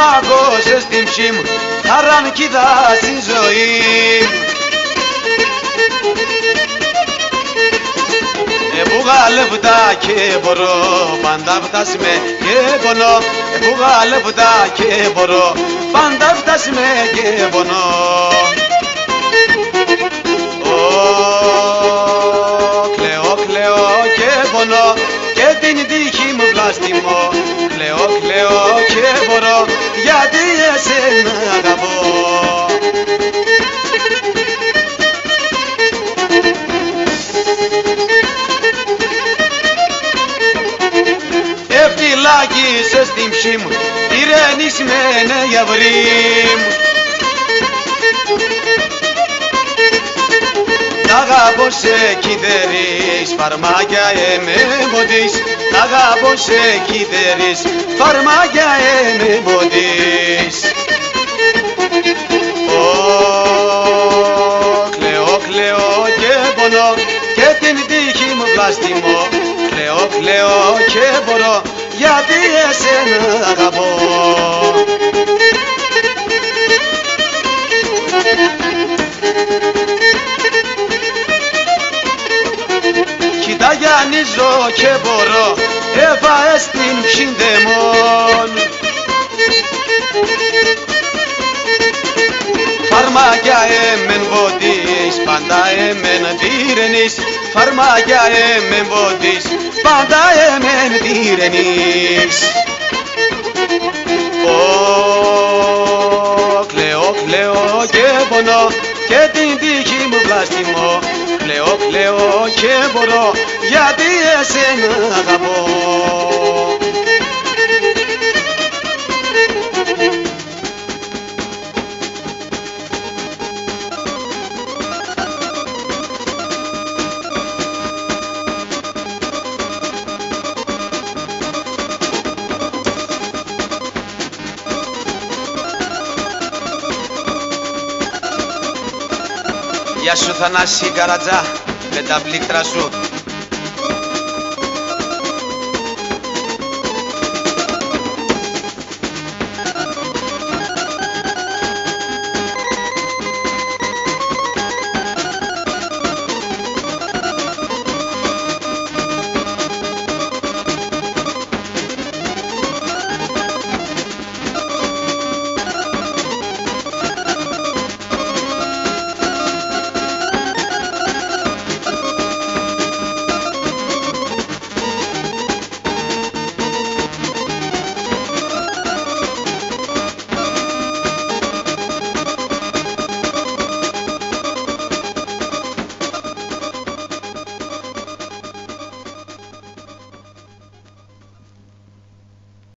μάγωσες την ψή μου, χαράν κοίτα στη ζωή μου. Βγάλε λεφτά και μπορώ, πάντα φτάσουμε και πονώ. Βγάλε λεφτά και μπορώ, πάντα φτάσουμε και πονώ. Κλαίω, κλαίω και πονώ και την τύχη μου βλάστημω. Κλαίω, κλαίω και μπορώ, γιατί εσένα αγαπώ. Φυλάκισες την ψή μου, ηρενισμένε γιαυρί μου. Τ' αγαπώ σε κοίτερεις, φαρμάκια εμεμποντείς. Τ' αγαπώ σε κοίτερεις, φαρμάκια εμεμποντείς. Κλαίω, κλαίω και πονώ και την τύχη μου βλάστημω. Κλαίω, κλαίω και μπορώ, γιατί εσένα αγαπώ. Κοίτα γιαννίζω και μπορώ, έφαες την ψυντεμόν. Φαρμάκια εμεν βοντείς, πάντα εμεν τυρενείς. Φαρμάκια εμεν βοντείς, πάντα εμεν τυρενείς. Κλαίω, κλαίω και πονώ και την τύχη μου βλάστημω. Κλαίω, κλαίω και μπορώ, γιατί εσένα αγαπώ. Γεια σου Θανάση Καρατζά, με τα πλήκτρα σου